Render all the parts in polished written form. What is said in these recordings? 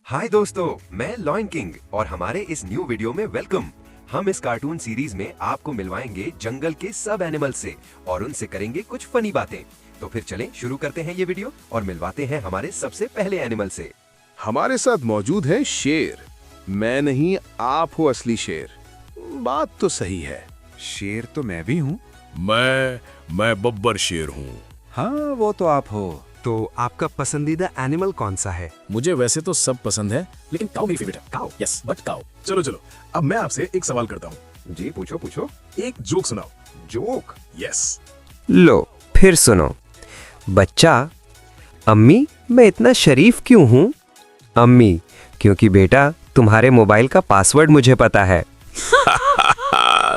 हाय दोस्तों, मैं lion king और हमारे इस न्यू वीडियो में वेलकम। हम इस कार्टून सीरीज में आपको मिलवाएंगे जंगल के सब एनिमल से और उनसे करेंगे कुछ फनी बातें। तो फिर चलें शुरू करते हैं ये वीडियो और मिलवाते हैं हमारे सबसे पहले एनिमल से। हमारे साथ मौजूद है शेर। मैं नहीं, आप हो असली शेर। बात तो सही है। शेर तो मैं भी हूँ। मैं बब्बर शेर हूँ। हाँ, वो तो आप हो। तो आपका पसंदीदा एनिमल कौन सा है? मुझे वैसे तो सब पसंद है, लेकिन काऊ मेरी फेवरेट है। काऊ, यस, बट काऊ। चलो अब मैं आपसे एक सवाल करता हूँ। जी पूछो पूछो। एक जोक सुनाओ। जोक? यस। लो फिर सुनो। बच्चा, अम्मी मैं इतना शरीफ क्यों हूँ? अम्मी, क्योंकि बेटा तुम्हारे मोबाइल का पासवर्ड मुझे पता है।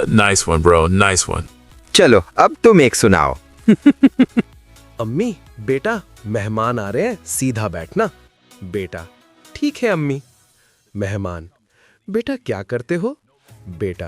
Nice one bro, nice one. चलो अब तुम एक सुनाओ। अम्मी, बेटा मेहमान आ रहे हैं, सीधा बैठना। बेटा, ठीक है अम्मी। मेहमान, बेटा क्या करते हो? बेटा,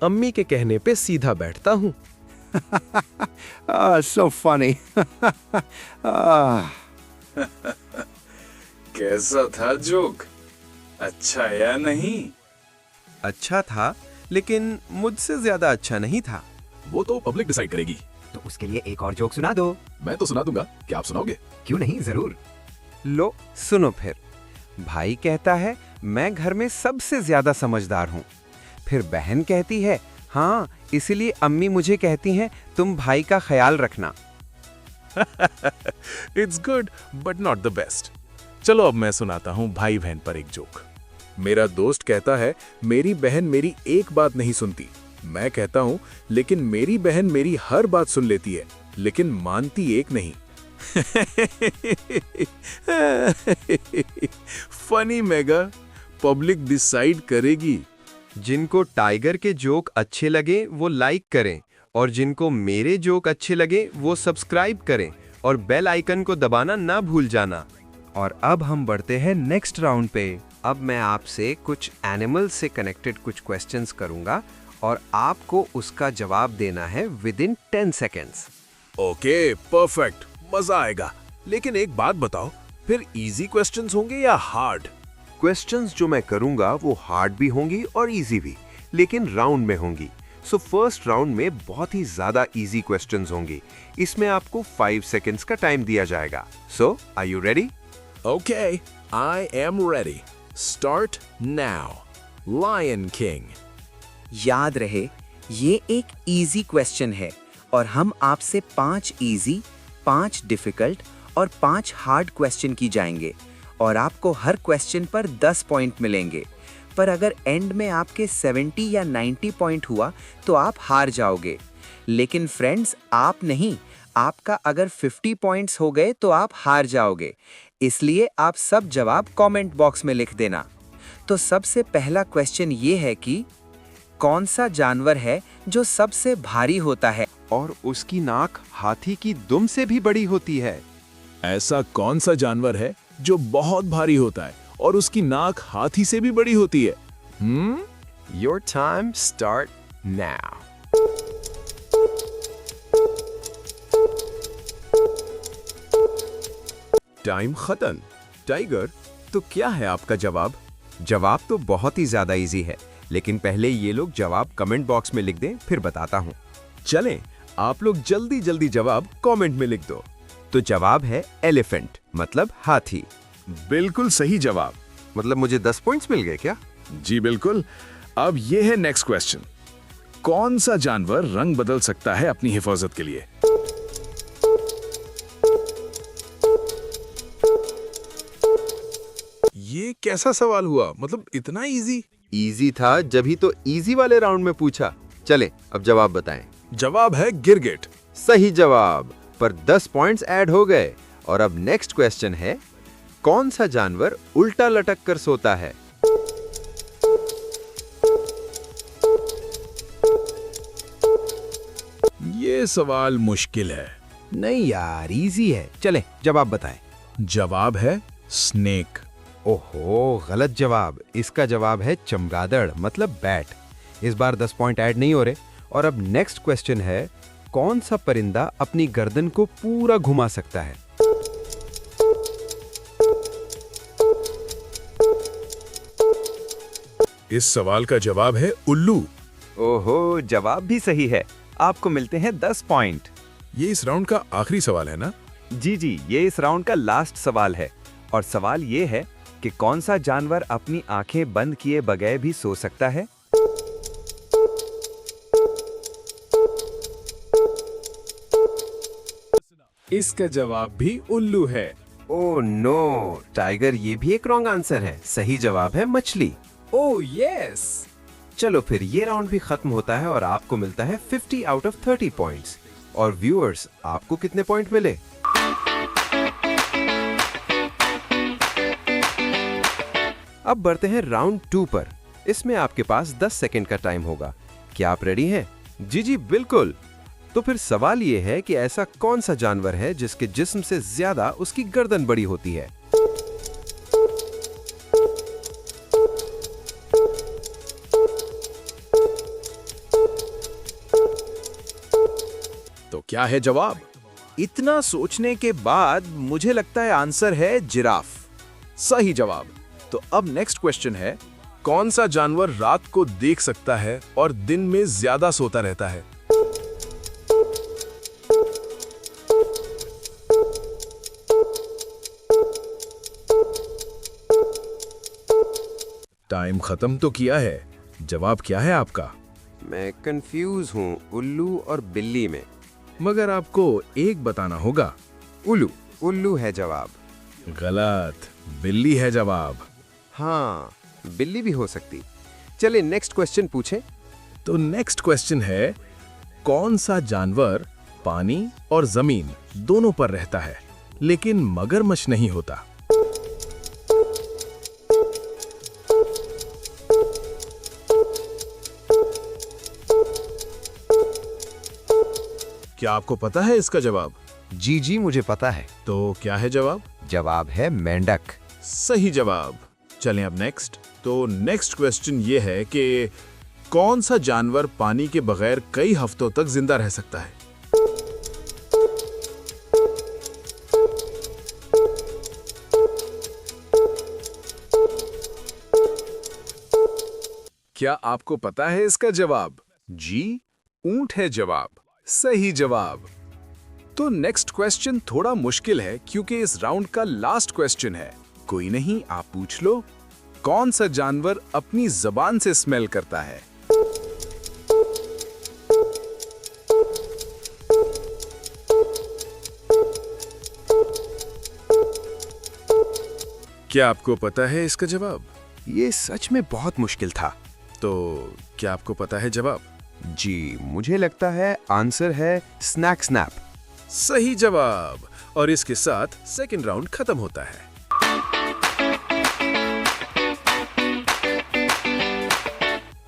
अम्मी के कहने पे सीधा बैठता हूँ। So funny. कैसा था जोक? अच्छा या नहीं? अच्छा था, लेकिन मुझसे ज्यादा अच्छा नहीं था। वो तो पब्लिक डिसाइड करेगी। तो उसके लिए एक और जोक सुना दो। मैं तो सुना दूंगा, क्या आप सुनाओगे? क्यों नहीं, जरूर। लो सुनो फिर। भाई कहता है मैं घर में सबसे ज्यादा समझदार हूँ। फिर बहन कहती है हाँ, इसलिए अम्मी मुझे कहती हैं तुम भाई का ख्याल रखना। It's good but not the best. चलो अब मैं सुनाता हूँ भाई बहन पर एक जोक। मेरा दोस्त कहता है मेरी बहन मेरी एक बात नहीं सुनती। मैं कहता हूँ लेकिन मेरी बहन मेरी हर बात सुन लेती है, लेकिन मानती एक नहीं। फनी मेगा, पब्लिक डिसाइड करेगी। जिनको टाइगर के जोक अच्छे लगे वो लाइक करें और जिनको मेरे जोक अच्छे लगे वो सब्सक्राइब करें और बेल आइकन को दबाना ना भूल जाना। और अब हम बढ़ते हैं नेक्स्ट राउंड पे। अब मैं आपसे कुछ एनिमल से कनेक्टेड कुछ क्वेश्चंस करूंगा और आपको उसका जवाब देना है with in 10 seconds. Okay, perfect, मजा आएगा। लेकिन एक बात बताओ, फिर इजी क्वेश्चंस होंगे या हार्ड? क्वेश्चंस जो मैं करूंगा वो हार्ड भी होंगी और इजी भी, लेकिन राउंड में होंगी। सो फर्स्ट राउंड में बहुत ही ज्यादा इजी क्वेश्चंस होंगी। इसमें आपको 5 सेकेंड्स का टाइम दिया जाएगा। So are you ready? Okay, I am ready. Start now. Lion King. याद रहे, ये एक इजी क्वेश्चन है और हम आपसे 5 इजी, 5 डिफिकल्ट और 5 हार्ड क्वेश्चन की जाएंगे और आपको हर क्वेश्चन पर 10 पॉइंट मिलेंगे। पर अगर एंड में आपके 70 या 90 पॉइंट हुआ तो आप हार जाओगे। लेकिन फ्रेंड्स, आप नहीं, आपका अगर 50 पॉइंट्स हो गए तो आप हार जाओगे। इसलिए आप सब जवाब कमेंट बॉक्स में लिख देना। तो सबसे पहला क्वेश्चन ये है कि कौन सा जानवर है जो सबसे भारी होता है और उसकी नाक हाथी की दुम से भी बड़ी होती है? ऐसा कौन सा जानवर है जो बहुत भारी होता है और उसकी नाक हाथी से भी बड़ी होती है? Your time start now. Time खत्म। टाइगर, तो क्या है आपका जवाब? जवाब तो बहुत ही ज्यादा इजी है, लेकिन पहले ये लोग जवाब कमेंट बॉक्स में लिख दें, फिर बताता हूँ। चलें, आप लोग जल्दी जल्दी जवाब कमेंट में लिख दो। तो जवाब है एलिफेंट, मतलब हाथी। बिल्कुल सही जवाब। मतलब मुझे 10 पॉइंट्स मिल गए क्या? जी बिल्कुल। अब ये है नेक्स्ट क्वेश्चन। कौन सा जानवर रंग बदल सकता है अपनी हिफाजत के लिए? ये कैसा सवाल हुआ? मतलब इतना इजी? इजी था, जब ही तो इजी वाले राउंड में पूछा। चले अब जवाब बताएं। जवाब है गिरगिट। सही जवाब, पर 10 पॉइंट्स ऐड हो गए। और अब नेक्स्ट क्वेश्चन है, कौन सा जानवर उल्टा लटक कर सोता है? ये सवाल मुश्किल है। नहीं यार, इजी है। चले जवाब बताएं। जवाब है स्नेक। ओहो, गलत जवाब। इसका जवाब है चमगादड़, मतलब बैट। इस बार 10 पॉइंट ऐड नहीं हो रहे। और अब नेक्स्ट क्वेश्चन है, कौन सा परिंदा अपनी गर्दन को पूरा घुमा सकता है? इस सवाल का जवाब है उल्लू। ओहो, जवाब भी सही है। आपको मिलते हैं 10 पॉइंट। ये इस राउंड का आखिरी सवाल है ना? जी, ये इस राउंड का लास्ट सवाल है। और सवाल ये है कि कौन सा जानवर अपनी आंखें बंद किए बगैर भी सो सकता है? इसका जवाब भी उल्लू है। ओह नो, टाइगर, ये भी एक रॉन्ग आंसर है। सही जवाब है मछली। Oh yes. चलो फिर ये राउंड भी खत्म होता है और आपको मिलता है 50 आउट ऑफ 30 पॉइंट्स। और व्यूअर्स, आपको कितने पॉइंट मिले? अब बढ़ते हैं राउंड 2 पर। इसमें आपके पास 10 सेकंड का टाइम होगा। क्या आप रेडी हैं? जी बिल्कुल। तो फिर सवाल ये है कि ऐसा कौन सा जानवर है जिसके जिस्म से ज्यादा उसकी गर्दन बड़ी होती है? तो क्या है जवाब? इतना सोचने के बाद मुझे लगता है आंसर है जिराफ। सही जवाब। तो अब नेक्स्ट क्वेश्चन है, कौन सा जानवर रात को देख सकता है और दिन में ज्यादा सोता रहता है? टाइम खत्म तो किया है। जवाब क्या है आपका? मैं कंफ्यूज हूँ उल्लू और बिल्ली में। मगर आपको एक बताना होगा। उल्लू है जवाब। गलत, बिल्ली है जवाब। हाँ, बिल्ली भी हो सकती। चलिए नेक्स्ट क्वेश्चन पूछें। तो नेक्स्ट क्वेश्चन है, कौन सा जानवर पानी और जमीन दोनों पर रहता है लेकिन मगरमच्छ नहीं होता? क्या आपको पता है इसका जवाब? जी, मुझे पता है। तो क्या है जवाब? जवाब है मेंढक। सही जवाब। चलें अब नेक्स्ट। तो नेक्स्ट क्वेश्चन ये है कि कौन सा जानवर पानी के बगैर कई हफ्तों तक जिंदा रह सकता है? क्या आपको पता है इसका जवाब? जी, ऊंट है जवाब। सही जवाब। तो नेक्स्ट क्वेश्चन थोड़ा मुश्किल है क्योंकि इस राउंड का लास्ट क्वेश्चन है। कोई नहीं, आप पूछ लो। कौन सा जानवर अपनी जबान से स्मेल करता है? क्या आपको पता है इसका जवाब? ये सच में बहुत मुश्किल था। तो क्या आपको पता है जवाब? जी, मुझे लगता है आंसर है स्नैक स्नैप। सही जवाब। और इसके साथ सेकंड राउंड खत्म होता है।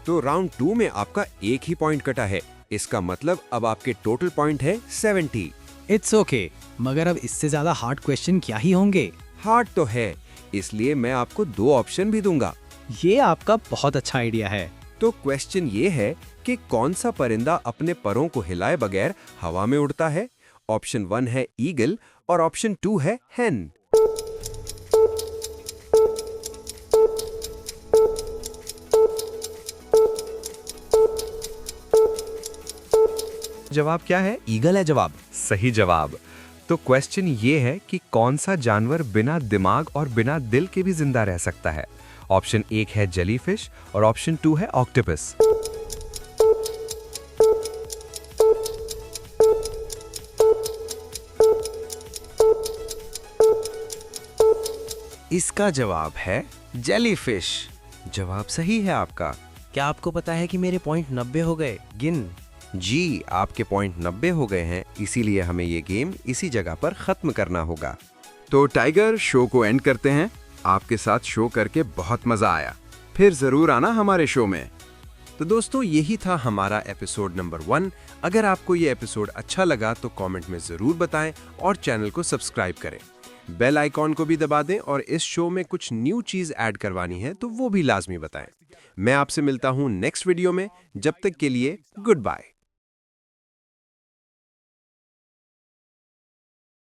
तो राउंड 2 में आपका एक ही पॉइंट कटा है। इसका मतलब अब आपके टोटल पॉइंट है 70। इट्स ओके, मगर अब इससे ज्यादा हार्ड क्वेश्चन क्या ही होंगे। हार्ड तो है, इसलिए मैं आपको 2 ऑप्शन भी दूंगा। ये आपका बहुत अच्छा आइडिया है। तो क्वेश्चन ये है कि कौन सा परिंदा अपने परों को हिलाए बगैर हवा में उड़ता है? ऑप्शन 1 है ईगल और ऑप्शन 2 है हेन। जवाब क्या है? ईगल है जवाब। सही जवाब। तो क्वेश्चन ये है कि कौन सा जानवर बिना दिमाग और बिना दिल के भी जिंदा रह सकता है? ऑप्शन 1 है जेलीफिश और ऑप्शन 2 है ऑक्टोपस। इसका जवाब है जेलीफिश। जवाब सही है आपका। क्या आपको पता है कि मेरे पॉइंट 90 हो गए? गिन। जी, आपके पॉइंट 90 हो गए हैं, इसीलिए हमें ये गेम इसी जगह पर खत्म करना होगा। तो टाइगर, शो को एंड करते हैं। आपके साथ शो करके बहुत मजा आया। फिर जरूर आना हमारे शो में। तो दोस्तों, यही था हमारा एपिसोड नंबर 1। अगर आपको ये एपिसोड अच्छा लगा तो कमेंट में जरूर बताएं और चैनल को सब्सक्राइब करें। बेल आइकॉन को भी दबा दें और इस शो में कुछ न्यू चीज ऐड करवानी है तो वो भी लाजमी बताएं। मैं आपसे मिलता हूं नेक्स्ट वीडियो में। जब तक के लिए गुड बाय।